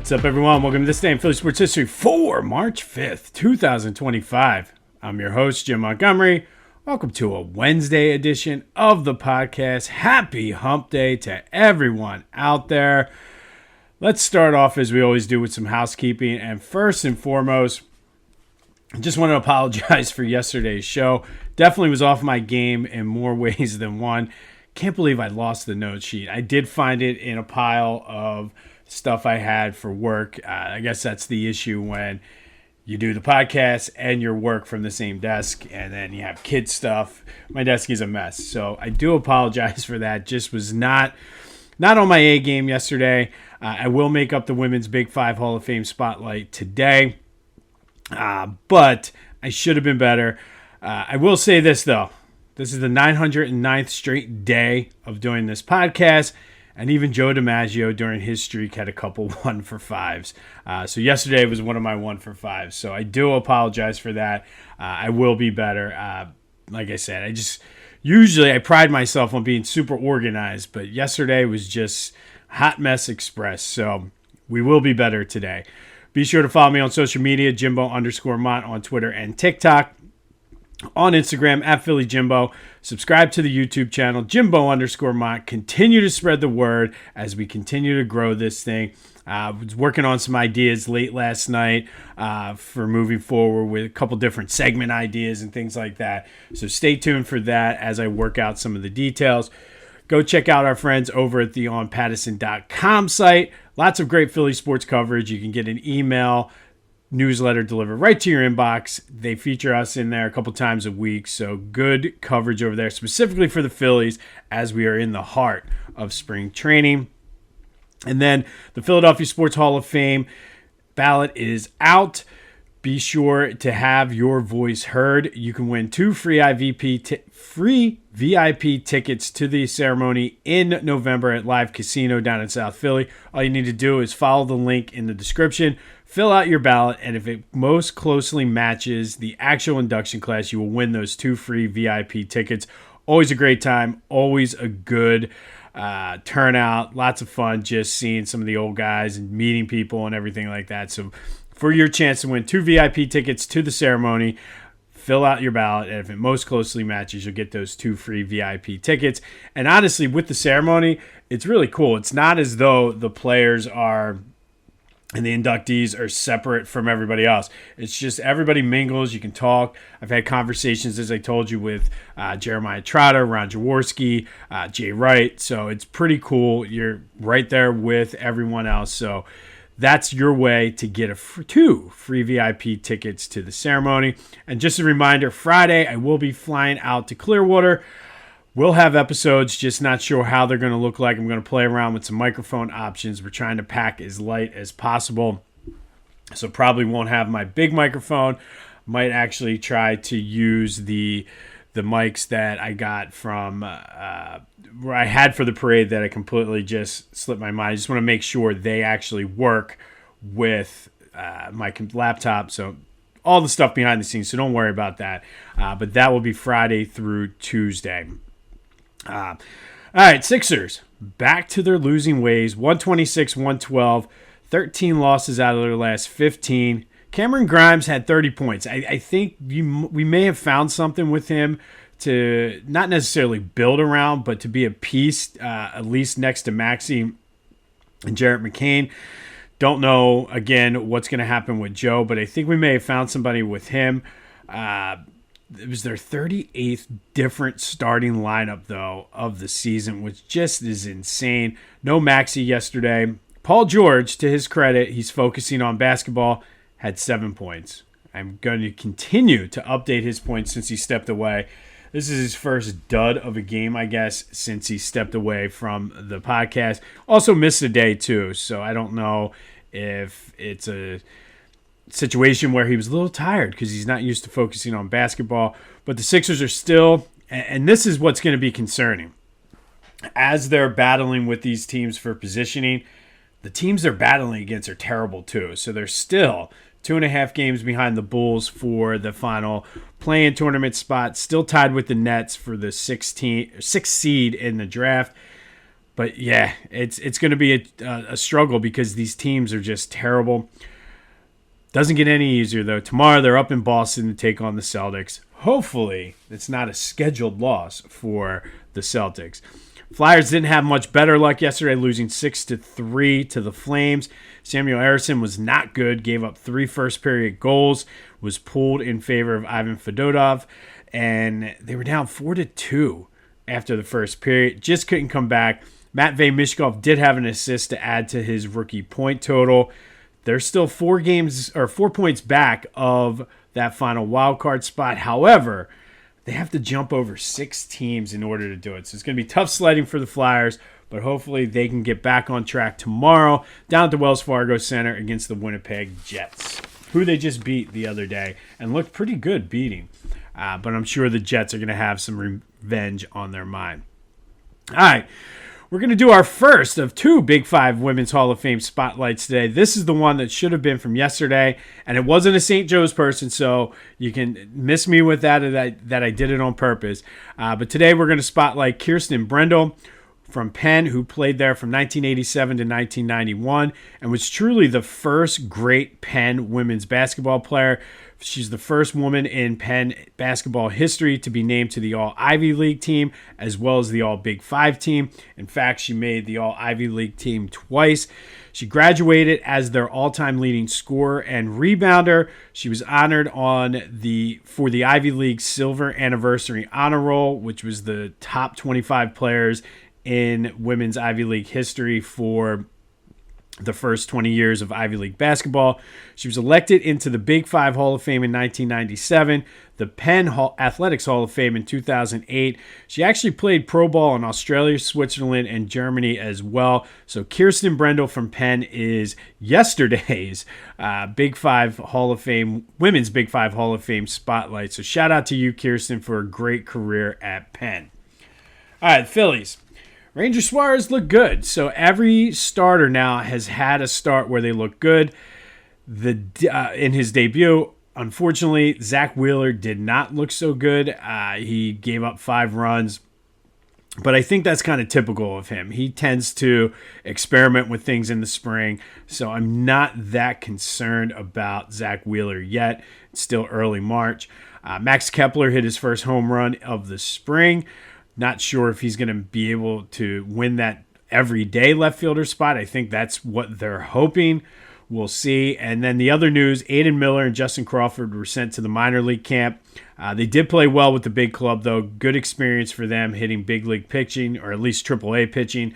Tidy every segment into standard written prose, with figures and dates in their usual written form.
What's up, everyone? Welcome to This Day in Philly Sports History for March 5th, 2025. I'm your host, Jim Montgomery. Welcome to a Wednesday edition of the podcast. Happy Hump Day to everyone out there. Let's start off, as we always do, with some housekeeping. And first and foremost, I just want to apologize for yesterday's show. Definitely was off my game in more ways than one. Can't believe I lost the note sheet. I did find it in a pile of stuff I had for work. I guess that's the issue when you do the podcast and your work from the same desk, and then you have kid stuff. My desk is a mess, so I do apologize for that. Just was not on my A game yesterday. I will make up the Women's Big Five Hall of Fame spotlight today, but I should have been better. I will say this, though. This is the 909th straight day of doing this podcast. And even Joe DiMaggio during his streak had a couple 1-for-5s. So yesterday was one of my 1-for-5s. So I do apologize for that. I will be better. Like I said, usually I pride myself on being super organized, but yesterday was just hot mess express. So we will be better today. Be sure to follow me on social media, Jimbo_Mont on Twitter and TikTok. On Instagram, at Philly Jimbo. Subscribe to the YouTube channel, Jimbo_Mont. Continue to spread the word as we continue to grow this thing. I was working on some ideas late last night for moving forward with a couple different segment ideas and things like that. So stay tuned for that as I work out some of the details. Go check out our friends over at the onpattison.com site. Lots of great Philly sports coverage. You can get an email newsletter delivered right to your inbox. They feature us in there a couple times a week, so good coverage over there, specifically for the Phillies as we are in the heart of spring training. And then the Philadelphia Sports Hall of Fame ballot is out. Be sure to have your voice heard. You can win 2 free VIP tickets to the ceremony in November at Live Casino down in South Philly. All you need to do is follow the link in the description, fill out your ballot, and if it most closely matches the actual induction class, you will win those 2 free VIP tickets. Always a great time, always a good turnout, lots of fun just seeing some of the old guys and meeting people and everything like that. So for your chance to win 2 VIP tickets to the ceremony, fill out your ballot, and if it most closely matches, you'll get those 2 free VIP tickets. And honestly, with the ceremony, it's really cool. It's not as though the players are and the inductees are separate from everybody else. It's just everybody mingles. You can talk. I've had conversations, as I told you, with Jeremiah Trotter, Ron Jaworski, Jay Wright. So it's pretty cool. You're right there with everyone else. So that's your way to get 2 free VIP tickets to the ceremony. And just a reminder, Friday, I will be flying out to Clearwater. We'll have episodes, just not sure how they're going to look like. I'm going to play around with some microphone options. We're trying to pack as light as possible. So probably won't have my big microphone. Might actually try to use the mics that I got from where I had for the parade that I completely just slipped my mind. I just want to make sure they actually work with my laptop. So all the stuff behind the scenes, so don't worry about that. But that will be Friday through Tuesday. All right, Sixers, back to their losing ways, 126-112, 13 losses out of their last 15. Cameron Grimes had 30 points. I think we may have found something with him to not necessarily build around, but to be a piece, at least next to Maxey and Jarrett McCain. Don't know, again, what's going to happen with Joe, but I think we may have found somebody with him. It was their 38th different starting lineup, though, of the season, which just is insane. No Maxey yesterday. Paul George, to his credit, he's focusing on basketball, had 7 points. I'm going to continue to update his points since he stepped away. This is his first dud of a game, I guess, since he stepped away from the podcast. Also missed a day, too, so I don't know if it's a situation where he was a little tired because he's not used to focusing on basketball. But the Sixers are still, and this is what's going to be concerning, as they're battling with these teams for positioning, the teams they're battling against are terrible too. So they're still 2.5 games behind the Bulls for the final play-in tournament spot, still tied with the Nets for the sixth seed in the draft. But yeah, it's going to be a struggle because these teams are just terrible. Doesn't get any easier, though. Tomorrow they're up in Boston to take on the Celtics. Hopefully, it's not a scheduled loss for the Celtics. Flyers didn't have much better luck yesterday, losing 6-3 to the Flames. Samuel Harrison was not good, gave up 3 first-period goals, was pulled in favor of Ivan Fedotov, and they were down 4-2 after the first period. Just couldn't come back. Matvei Mishkov did have an assist to add to his rookie point total. They're still 4 points back of that final wild card spot. However, they have to jump over 6 teams in order to do it. So it's going to be tough sledding for the Flyers, but hopefully they can get back on track tomorrow down at the Wells Fargo Center against the Winnipeg Jets, who they just beat the other day and looked pretty good beating. But I'm sure the Jets are going to have some revenge on their mind. All right. We're going to do our first of 2 Big 5 Women's Hall of Fame spotlights today. This is the one that should have been from yesterday, and it wasn't a St. Joe's person, so you can miss me with that I did it on purpose. But today we're going to spotlight Kirsten Brendel from Penn, who played there from 1987 to 1991 and was truly the first great Penn women's basketball player. She's the first woman in Penn basketball history to be named to the All-Ivy League team as well as the All-Big 5 team. In fact, she made the All-Ivy League team twice. She graduated as their all-time leading scorer and rebounder. She was honored for the Ivy League Silver Anniversary Honor Roll, which was the top 25 players in women's Ivy League history for the first 20 years of Ivy League basketball. She was elected into the Big 5 Hall of Fame in 1997, the Penn Athletics Hall of Fame in 2008. She actually played pro ball in Australia, Switzerland, and Germany as well. So Kirsten Brendel from Penn is yesterday's Big 5 Hall of Fame, Women's Big 5 Hall of Fame spotlight. So shout out to you, Kirsten, for a great career at Penn. All right, Phillies. Ranger Suarez looked good. So every starter now has had a start where they look good. In his debut, unfortunately, Zack Wheeler did not look so good. He gave up 5 runs. But I think that's kind of typical of him. He tends to experiment with things in the spring. So I'm not that concerned about Zack Wheeler yet. It's still early March. Max Kepler hit his first home run of the spring. Not sure if he's going to be able to win that everyday left fielder spot. I think that's what they're hoping. We'll see. And then the other news, Aiden Miller and Justin Crawford were sent to the minor league camp. They did play well with the big club, though. Good experience for them hitting big league pitching, or at least AAA pitching.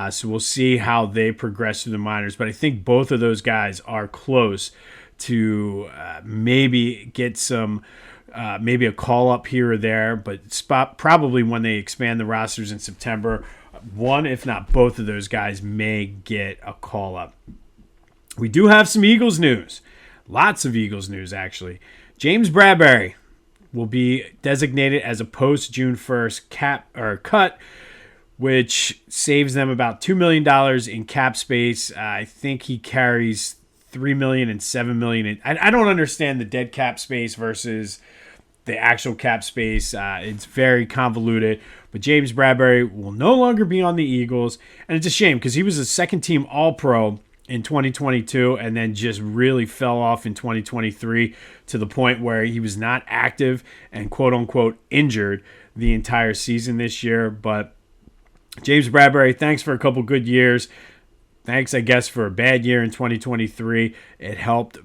So we'll see how they progress through the minors. But I think both of those guys are close to maybe get some maybe a call up here or there, but probably when they expand the rosters in September, one, if not both of those guys may get a call up. We do have some Eagles news. Lots of Eagles news, actually. James Bradberry will be designated as a post-June 1st cut, which saves them about $2 million in cap space. I think he carries $3 million and $7 million. I don't understand the dead cap space versus the actual cap space. It's very convoluted. But James Bradberry will no longer be on the Eagles. And it's a shame because he was a second-team All-Pro in 2022 and then just really fell off in 2023 to the point where he was not active and quote-unquote injured the entire season this year. But James Bradberry, thanks for a couple good years. Thanks, I guess, for a bad year in 2023. It helped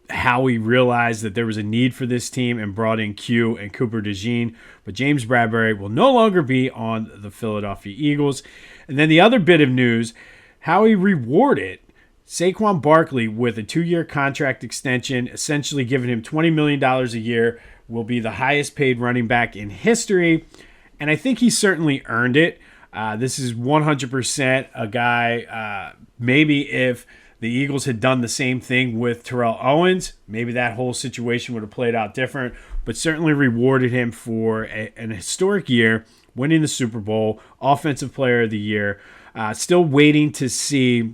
Howie realized that there was a need for this team and brought in Q and Cooper DeJean. But James Bradberry will no longer be on the Philadelphia Eagles. And then the other bit of news, Howie rewarded Saquon Barkley with a 2-year contract extension, essentially giving him $20 million a year, will be the highest paid running back in history. And I think he certainly earned it. This is 100% a guy, maybe if the Eagles had done the same thing with Terrell Owens, maybe that whole situation would have played out different, but certainly rewarded him for an historic year, winning the Super Bowl, Offensive Player of the Year. Still waiting to see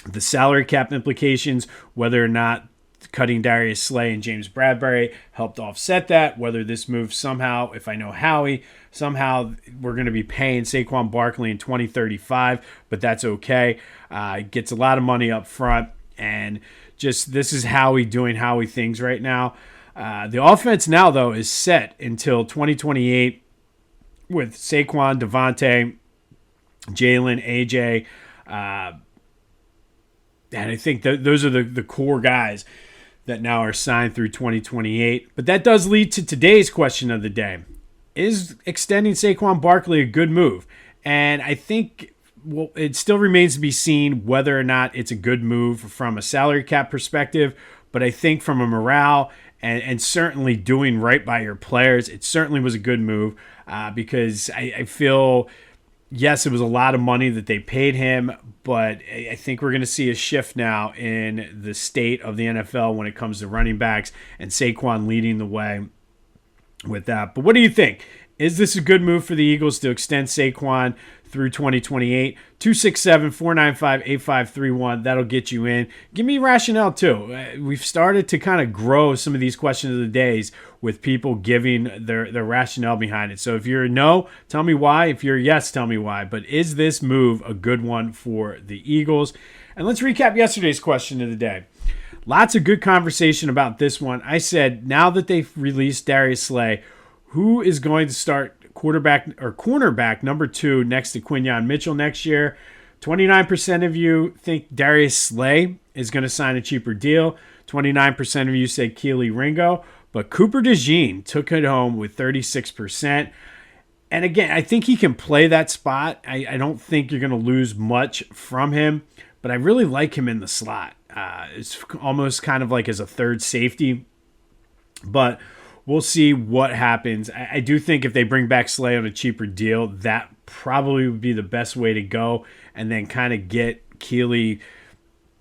the salary cap implications, whether or not cutting Darius Slay and James Bradbury helped offset that. Whether this move somehow, if I know Howie, somehow we're going to be paying Saquon Barkley in 2035, but that's okay. Gets a lot of money up front, and just this is Howie doing Howie things right now. The offense now, though, is set until 2028 with Saquon, Devontae, Jalen, AJ, and I think those are the core guys that now are signed through 2028. But that does lead to today's question of the day. Is extending Saquon Barkley a good move? And I think it still remains to be seen whether or not it's a good move from a salary cap perspective. But I think from a morale and certainly doing right by your players, it certainly was a good move because I feel... Yes, it was a lot of money that they paid him, but I think we're going to see a shift now in the state of the NFL when it comes to running backs, and Saquon leading the way with that. But what do you think? Is this a good move for the Eagles to extend Saquon through 2028? 267-495-8531. That'll get you in. Give me rationale, too. We've started to kind of grow some of these questions of the days with people giving their rationale behind it. So if you're a no, tell me why. If you're a yes, tell me why. But is this move a good one for the Eagles? And let's recap yesterday's question of the day. Lots of good conversation about this one. I said, now that they've released Darius Slay, who is going to start quarterback or cornerback number 2 next to Quinyon Mitchell next year? 29% of you think Darius Slay is going to sign a cheaper deal. 29% of you said Keely Ringo. But Cooper DeJean took it home with 36%. And again, I think he can play that spot. I don't think you're going to lose much from him. But I really like him in the slot. It's almost kind of like as a third safety. But we'll see what happens. I do think if they bring back Slay on a cheaper deal, that probably would be the best way to go. And then kind of get Keely,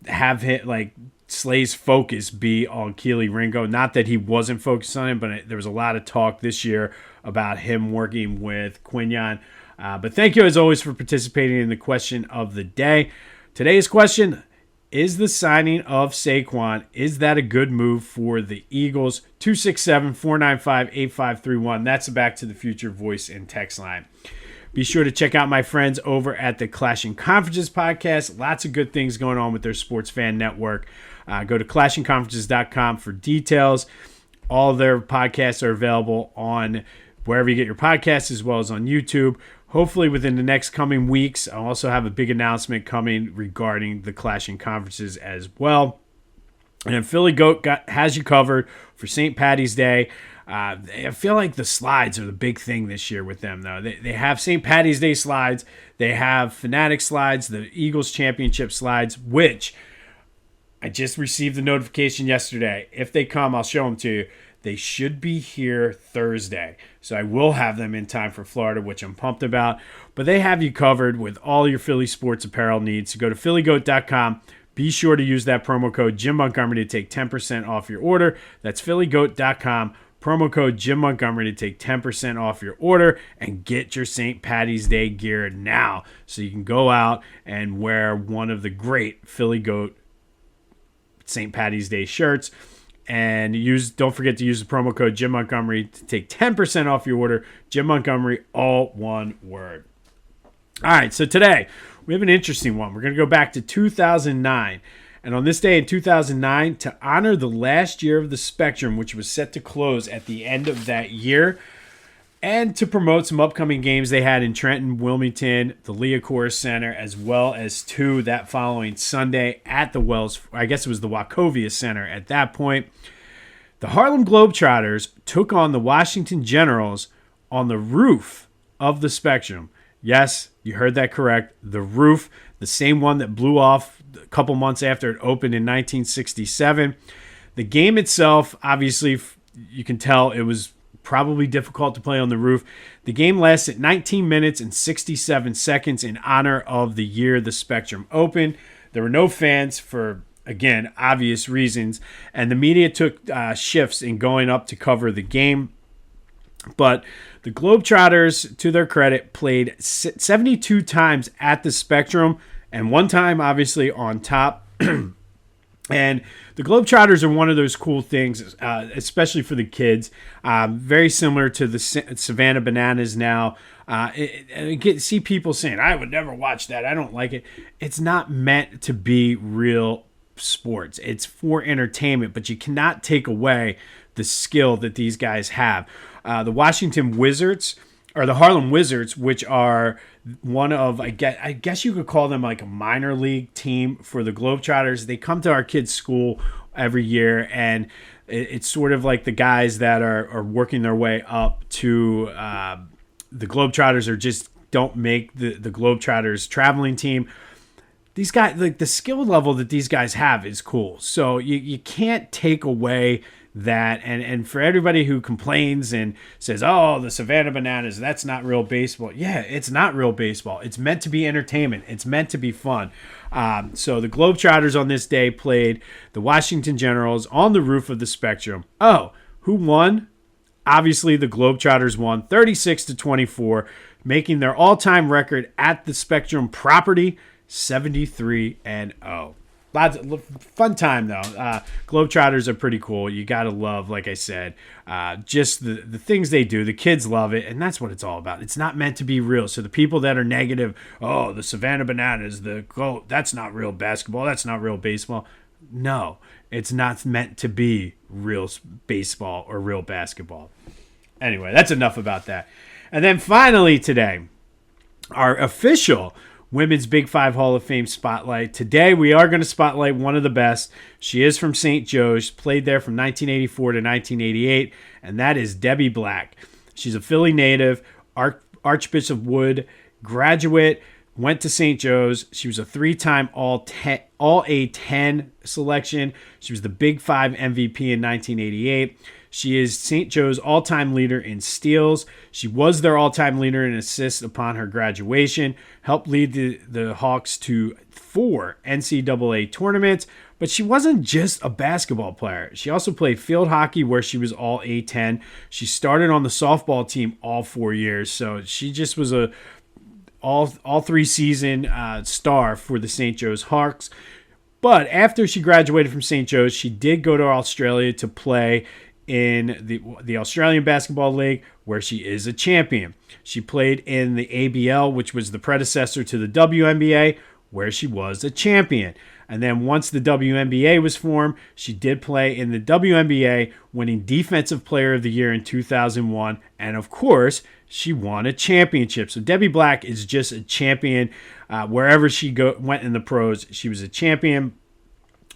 have hit like Slay's focus be on Keely Ringo. Not that he wasn't focused on him, but there was a lot of talk this year about him working with Quinyon. But thank you as always for participating in the question of the day. Today's question: is the signing of Saquon, is that a good move for the Eagles? 267-495-8531. That's the Back to the Future voice and text line. Be sure to check out my friends over at the Clashing Conferences podcast. Lots of good things going on with their sports fan network. Go to clashingconferences.com for details. All their podcasts are available on wherever you get your podcasts, as well as on YouTube. Hopefully within the next coming weeks, I'll also have a big announcement coming regarding the Clashing Conferences as well. And Philly Goat has you covered for St. Patty's Day. I feel like the slides are the big thing this year with them, though. They have St. Patty's Day slides. They have Fanatic slides, the Eagles Championship slides, which I just received the notification yesterday. If they come, I'll show them to you. They should be here Thursday. So I will have them in time for Florida, which I'm pumped about. But they have you covered with all your Philly sports apparel needs. So go to phillygoat.com. Be sure to use that promo code Jim Montgomery to take 10% off your order. That's phillygoat.com. Promo code Jim Montgomery to take 10% off your order and get your St. Patty's Day gear now so you can go out and wear one of the great Philly Goat St. Patty's Day shirts. And don't forget to use the promo code Jim Montgomery to take 10% off your order. Jim Montgomery, all one word. All right, so today we have an interesting one. We're going to go back to 2009. And on this day in 2009, to honor the last year of the Spectrum, which was set to close at the end of that year, and to promote some upcoming games they had in Trenton, Wilmington, the Liacouras Center, as well as two that following Sunday at the I guess it was the Wachovia Center at that point. The Harlem Globetrotters took on the Washington Generals on the roof of the Spectrum. Yes, you heard that correct. The roof, the same one that blew off a couple months after it opened in 1967. The game itself, obviously, you can tell it was probably difficult to play on the roof. The game lasted 19 minutes and 67 seconds in honor of the year the Spectrum opened. There were no fans for, again, obvious reasons, and the media took shifts in going up to cover the game. But the Globetrotters, to their credit, played 72 times at the Spectrum and one time, obviously, on top. And the Globetrotters are one of those cool things, especially for the kids. Very similar to the Savannah Bananas now. See people saying, I would never watch that. I don't like it. It's not meant to be real sports. It's for entertainment, but you cannot take away the skill that these guys have. The Washington Wizards, or the Harlem Wizards, which are one of, I guess you could call them like a minor league team for the Globetrotters. They come to our kids' school every year, and it's sort of like the guys that are working their way up to the Globetrotters, or just don't make the Globetrotters traveling team. These guys, like the skill level that these guys have is cool. So you can't take away that. And for everybody who complains and says, oh, the Savannah Bananas, that's not real baseball. Yeah, it's not real baseball. It's meant to be entertainment. It's meant to be fun. So the Globetrotters on this day played the Washington Generals on the roof of the Spectrum. Oh, who won? Obviously, the Globetrotters won 36-24, making their all-time record at the Spectrum property 73-0. Lots of fun time, though. Globetrotters are pretty cool. You got to love, like I said, just the things they do. The kids love it, and that's what it's all about. It's not meant to be real. So the people that are negative, oh, the Savannah Bananas, that's not real basketball. That's not real baseball. No, it's not meant to be real baseball or real basketball. Anyway, that's enough about that. And then finally today, our official Women's Big Five Hall of Fame spotlight. Today we are going to spotlight one of the best. She is from St. Joe's, played there from 1984 to 1988, and that is Debbie Black. She's a Philly native, Archbishop Wood graduate, went to St. Joe's. She was a three-time All-A-10 selection. She was the Big Five MVP in 1988. She is St. Joe's all-time leader in steals. She was their all-time leader in assists upon her graduation, helped lead the Hawks to 4 NCAA tournaments, but she wasn't just a basketball player. She also played field hockey, where she was all A10. She started on the softball team all 4 years, so she just was a all 3 season star for the St. Joe's Hawks. But after she graduated from St. Joe's, she did go to Australia to play in the Australian Basketball League, where she is a champion. She played in the ABL, which was the predecessor to the WNBA, where she was a champion. And then once the WNBA was formed, she did play in the WNBA, winning Defensive Player of the Year in 2001. And of course, she won a championship. So Debbie Black is just a champion. Wherever she went in the pros, she was a champion.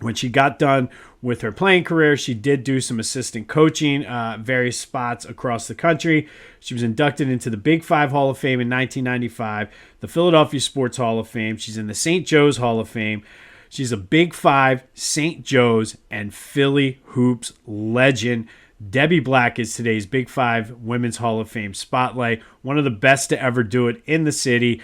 When she got done with her playing career, she did do some assistant coaching, various spots across the country. She was inducted into the Big Five Hall of Fame in 1995, the Philadelphia Sports Hall of Fame. She's in the St. Joe's Hall of Fame. She's a Big Five, St. Joe's, and Philly Hoops legend. Debbie Black is today's Big Five Women's Hall of Fame spotlight. One of the best to ever do it in the city.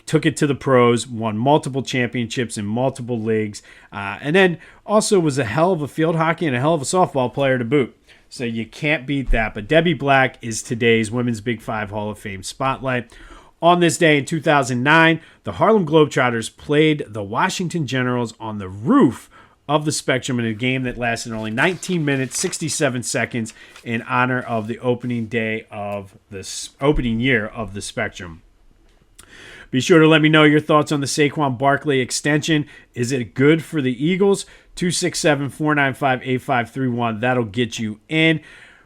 Took it to the pros, won multiple championships in multiple leagues, and then also was a hell of a field hockey and a hell of a softball player to boot. So you can't beat that. But Debbie Black is today's Women's Big Five Hall of Fame spotlight. On this day in 2009, the Harlem Globetrotters played the Washington Generals on the roof of the Spectrum in a game that lasted only 19 minutes, 67 seconds in honor of the opening year of the Spectrum. Be sure to let me know your thoughts on the Saquon Barkley extension. Is it good for the Eagles? 267-495-8531. That'll get you in.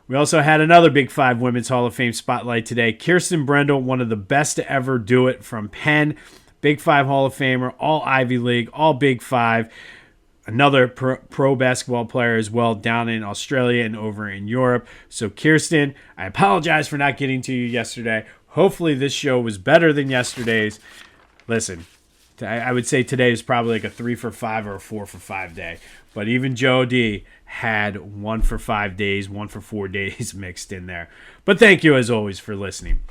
We also had another Big Five Women's Hall of Fame spotlight today. Kirsten Brendel, one of the best to ever do it from Penn. Big Five Hall of Famer, all Ivy League, all Big Five. Another pro basketball player as well down in Australia and over in Europe. So Kirsten, I apologize for not getting to you yesterday. Hopefully this show was better than yesterday's. Listen, I would say today is probably like a 3 for 5 or a 4 for 5 day. But even Joe D had 1 for 5 days, 1 for 4 days mixed in there. But thank you as always for listening.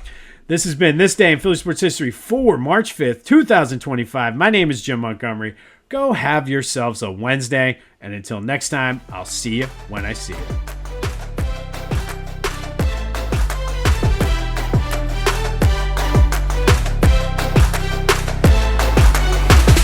This has been This Day in Philly Sports History for March 5th, 2025. My name is Jim Montgomery. Go have yourselves a Wednesday. And until next time, I'll see you when I see you.